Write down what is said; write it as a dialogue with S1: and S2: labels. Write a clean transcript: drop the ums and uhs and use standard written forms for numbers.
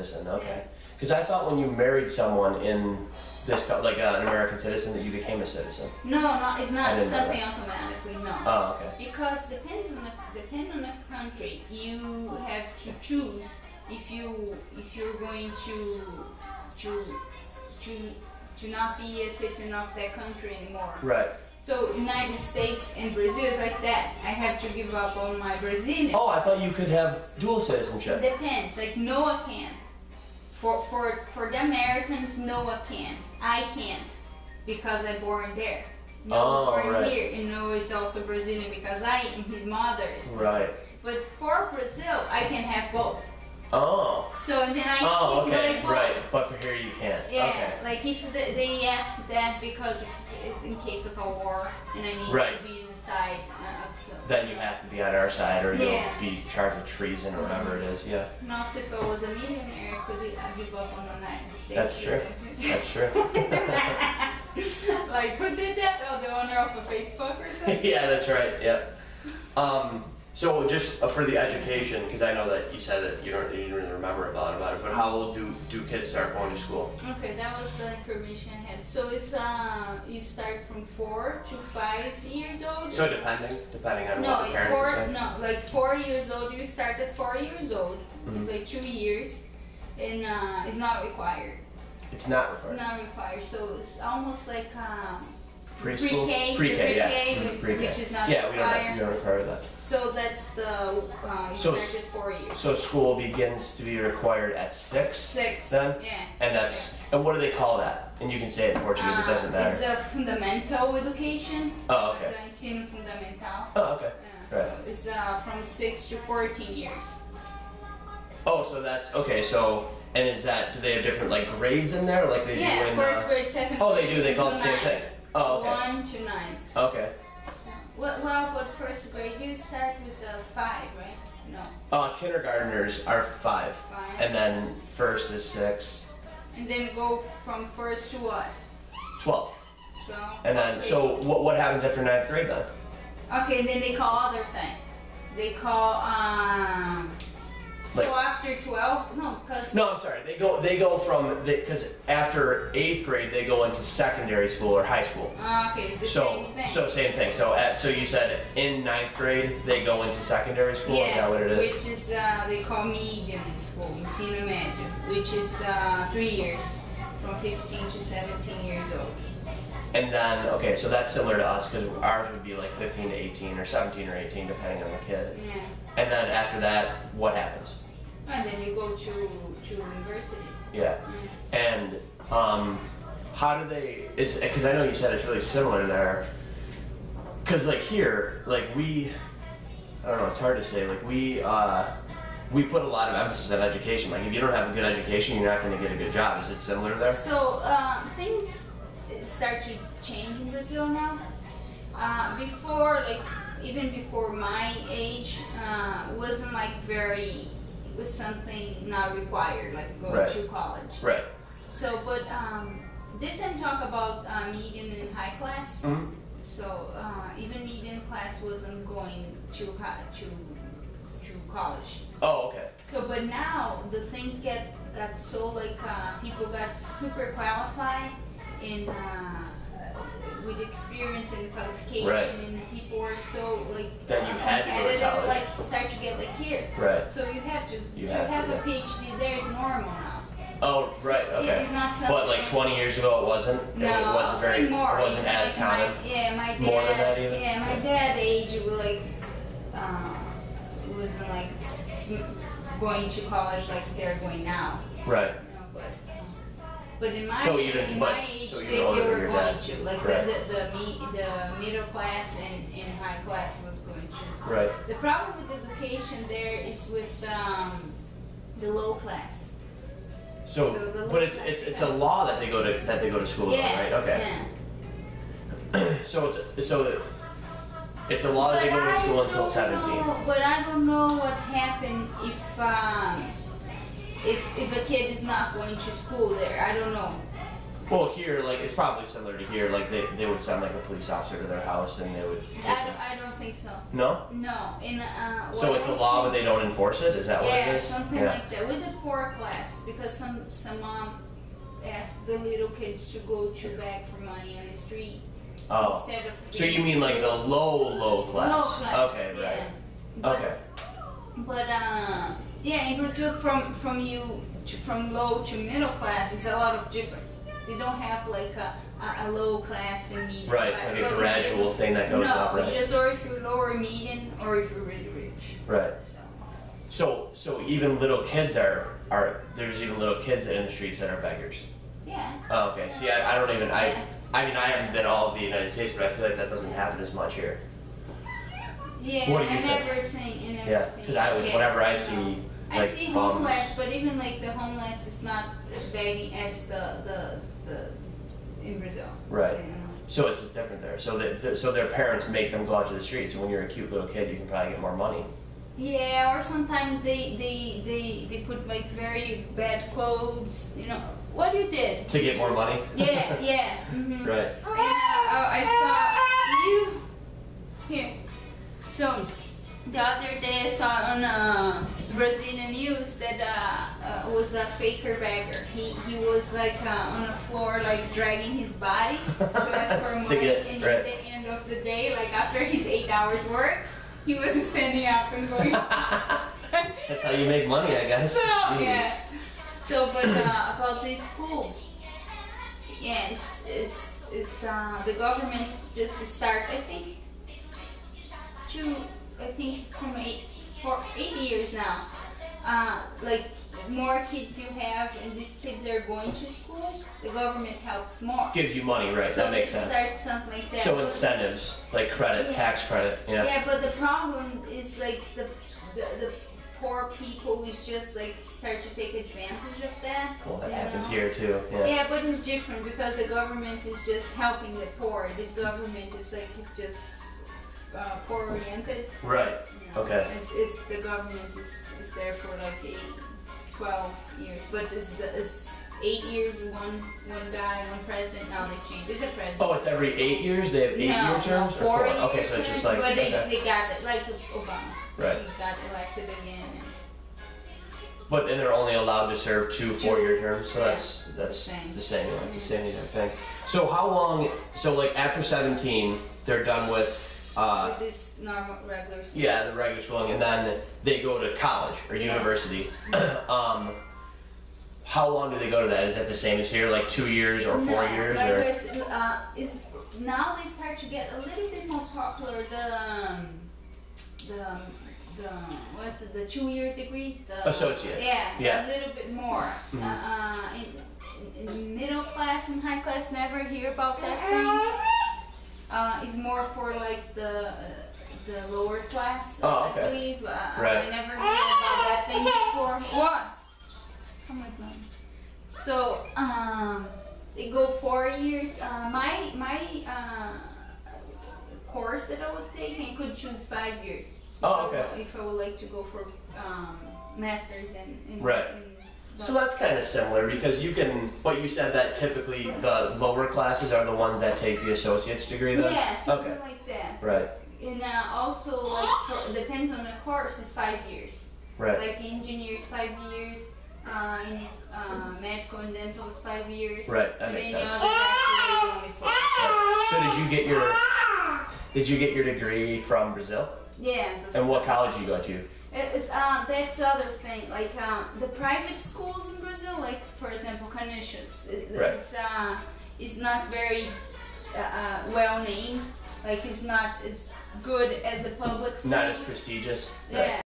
S1: citizen. Okay.
S2: Yeah.
S1: Because I thought when you married someone in this, like an American citizen, that you became a citizen.
S2: No, no, it's
S1: I
S2: not
S1: didn't know
S2: something
S1: that.
S2: automatically. No.
S1: Oh, okay.
S2: Because depend on the country, you have to choose if you're going to not be a citizen of that country anymore.
S1: Right.
S2: So United States and Brazil is like that. I have to give up on my Brazilian.
S1: Oh, I thought you could have dual citizenship.
S2: Depends. Like Noah can. For the Americans, Noah can. I can't because I born there. Noah born
S1: right.
S2: here, and Noah is also Brazilian because his mother is Brazilian.
S1: Right.
S2: But for Brazil, I can have both.
S1: Oh.
S2: So and then I
S1: Oh,
S2: keep
S1: okay.
S2: my both.
S1: Right. But for here you can't.
S2: Yeah,
S1: Okay.
S2: like if they ask that because in case of a war and I need
S1: Right.
S2: to be inside. So,
S1: Then you have to be on our side, or
S2: Yeah.
S1: you'll be charged with treason or whatever it is. Yeah.
S2: and also if I was a millionaire, I could give up on the United States.
S1: That's true. That's true.
S2: Like who did that? Oh, the owner of a Facebook or something?
S1: Yeah, that's right. Yeah. So just for the education, because I know that you said that you don't really remember a lot about it, but how old do kids start going to school?
S2: Okay, that was the information I had. So it's you start from 4 to 5 years old.
S1: So depending on
S2: No,
S1: what the parents say.
S2: like 4 years old. You start at 4 years old. It's like 2 years, and it's not required.
S1: It's not
S2: It's
S1: required.
S2: not required. So it's almost like
S1: Preschool.
S2: pre-K,
S1: Pre-K,
S2: the
S1: yeah.
S2: pre-K,
S1: Pre-K.
S2: which is not
S1: Yeah, we
S2: required.
S1: don't require that.
S2: So that's the you
S1: So
S2: start at 4 years.
S1: So school begins to be required at 6.
S2: 6.
S1: Then?
S2: Yeah.
S1: And and what do they call that? And you can say it in Portuguese. It doesn't
S2: It's
S1: matter.
S2: a fundamental education.
S1: Oh, okay.
S2: The ensino fundamental.
S1: Oh, okay. Right.
S2: So it's from 6 to 14 years.
S1: Oh, so that's okay. So, and is that, do they have different like grades in there, like they do
S2: Yeah,
S1: in?
S2: first grade, second
S1: Oh,
S2: grade.
S1: they do. They call it
S2: to
S1: the same
S2: ninth.
S1: thing. Oh, okay.
S2: 1 to 9.
S1: Okay.
S2: So, well, but first grade you start with 5, right? No,
S1: Kindergartners are 5,
S2: 5.
S1: and then first is 6,
S2: And then go from first to what?
S1: 12,
S2: 12.
S1: and then
S2: Okay.
S1: so what happens after 9th grade then?
S2: Okay, and then they call other thing. They call
S1: Like-
S2: so after 12, no, because
S1: No, I'm sorry. They go from because after 8th grade they go into secondary school or high school.
S2: okay, it's the same thing.
S1: So same thing. So you said in 9th grade they go into secondary school. Is that what it is?
S2: which is they call medium school, ensino médio, which is 3 years, from 15 to 17 years old.
S1: And then okay, so that's similar to us because ours would be like 15 to 18 or 17 or 18 depending on the kid.
S2: Yeah,
S1: And then after that, what happens?
S2: and then you go to university.
S1: Yeah. And how do they? Is because I know you said it's really similar there. Because like here, like I don't know. It's hard to say. Like we put a lot of emphasis on education. Like if you don't have a good education, you're not going to get a good job. Is it similar there?
S2: So things start to change in Brazil now. Before, like even before my age, wasn't like very. It was something not required, like going
S1: Right.
S2: to college.
S1: Right.
S2: So, but this time talk about medium and high class.
S1: Mm-hmm.
S2: So even medium class wasn't going to college.
S1: Oh, okay.
S2: So, but now the things got so like people got super qualified and with experience and qualification,
S1: Right.
S2: and people were so like
S1: That you had to go to
S2: competitive,
S1: college.
S2: like start to get like here.
S1: Right.
S2: So you have to
S1: You
S2: to
S1: have to,
S2: have a
S1: yeah.
S2: PhD there is normal now.
S1: Oh, right. Okay.
S2: It's not something.
S1: But like 20 years ago, it wasn't.
S2: No,
S1: It wasn't very.
S2: say more.
S1: It wasn't as
S2: Like
S1: common.
S2: my dad.
S1: More than that even?
S2: Yeah, my dad age it was like wasn't like going to college like they're going now.
S1: Right.
S2: You know, but in my
S1: So even-
S2: in
S1: but-
S2: my age
S1: so
S2: they,
S1: even older
S2: they
S1: than
S2: were
S1: your
S2: going
S1: dad.
S2: to like
S1: Right.
S2: the middle class and high class was going to.
S1: Right.
S2: The problem with education there is with the low class.
S1: So,
S2: So the
S1: but
S2: low
S1: it's
S2: class
S1: it's a law that they go to school, though, right? Okay.
S2: Yeah.
S1: So it's a law that they go to school until 17.
S2: But I don't know what happened if a kid is not going to school there. I don't know.
S1: Well, here, like, it's probably similar to here. Like, they would send, like, a police officer to their house and they would take them.
S2: I don't think so.
S1: No?
S2: No.
S1: So it's a law, but they don't enforce it? Is that what it
S2: Yeah,
S1: is?
S2: something like that. With the poor class, because some mom asked the little kids to go to beg for money on the street
S1: Oh.
S2: instead of.
S1: So you mean like the low class?
S2: Low class.
S1: Okay,
S2: yeah.
S1: right.
S2: But,
S1: Okay.
S2: But yeah, in Brazil, from low to middle class is a lot of difference. They don't have like a low class and medium
S1: Right,
S2: class.
S1: like a
S2: So it's
S1: gradual
S2: just-
S1: thing that goes
S2: no,
S1: up, right?
S2: it's just or if you're lower median or if you're really rich.
S1: Right.
S2: So,
S1: So even little kids are there's even little kids in the streets that are beggars.
S2: yeah.
S1: Oh, okay. See, I don't even
S2: Yeah.
S1: I mean I haven't been all of the United States, but I feel like that doesn't happen as much here.
S2: Yeah,
S1: What do you
S2: I
S1: think?
S2: never seen.
S1: Yeah, because whenever I see
S2: I
S1: like
S2: see
S1: bums,
S2: homeless, but even like the homeless is not begging as the in Brazil.
S1: Right.
S2: You know?
S1: So it's just different there. So their parents make them go out to the streets, and when you're a cute little kid, you can probably get more money.
S2: Yeah, or sometimes they put like very bad clothes. You know what you did.
S1: To get more money.
S2: Yeah, yeah.
S1: Right.
S2: And I saw you here. So the other day I saw on Brazilian news that was a faker beggar. He was like on the floor like dragging his body to ask for money, and
S1: right.
S2: at the end of the day, like after his 8 hours work, he was standing up and going.
S1: That's how you make money, I guess.
S2: So
S1: Jeez.
S2: yeah. So but about this school, yeah, it's the government just start I think for 8 years now. Like more kids you have and these kids are going to school, the government helps more.
S1: Gives you money, right?
S2: So
S1: that makes
S2: they
S1: sense.
S2: start something like that.
S1: So
S2: But-
S1: incentives, like credit,
S2: Yeah.
S1: tax credit, yeah.
S2: Yeah, but the problem is like the poor people is just like start to take advantage of that.
S1: Well, that
S2: you
S1: happens
S2: know?
S1: here too. Yeah.
S2: Yeah, but it's different because the government is just helping the poor. This government is like just poor oriented.
S1: Right.
S2: You know?
S1: Okay.
S2: It's the government is there for like 12 years, but it's 8 years one guy, one president. Now they changed. It's a president.
S1: Oh, it's every 8 years? They have 8-year terms or
S2: 4
S1: 4?
S2: years
S1: Okay, so it's just like
S2: but they
S1: okay.
S2: got it like Obama.
S1: Right.
S2: He got elected again.
S1: But then they're only allowed to serve 2 4-year terms, so
S2: Yeah,
S1: that's
S2: the same.
S1: the same. It's the same exact thing. So how long? So like after 17, they're done with.
S2: With this normal regular school.
S1: Yeah, the regular schooling, and then they go to college or
S2: Yeah.
S1: university. How long do they go to that? Is that the same as here, like 2 years or 4
S2: No,
S1: years?
S2: like
S1: Or
S2: is now they start to get a little bit more popular. The what's it, the 2 years degree? The
S1: Associate.
S2: Yeah, a little bit more.
S1: Mhm.
S2: In middle class and high class, never hear about that thing. It's more for like the lower class.
S1: Oh, okay.
S2: I believe.
S1: Right.
S2: I never heard about that thing before. What? Come with me. So they go 4 years. My course that I was taking, I could choose 5 years.
S1: Oh, okay.
S2: If I would like to go for masters in
S1: Right. So that's kind of similar because you can. But you said that typically the lower classes are the ones that take the associate's degree. Then.
S2: Yeah, something
S1: Okay.
S2: like that.
S1: Right.
S2: And also, like, depends on the course, it's 5 years.
S1: Right.
S2: Like engineers, 5 years. In medical and dental is 5 years.
S1: Right, that makes
S2: and then
S1: sense.
S2: the other bachelor is only 4.
S1: So did you get your degree from Brazil?
S2: Yeah.
S1: And what college you go to?
S2: It's that's the other thing. Like the private schools in Brazil, like for example, Canisius,
S1: Right.
S2: it's not very well named. Like it's not as good as the public schools.
S1: Not as prestigious.
S2: Yeah.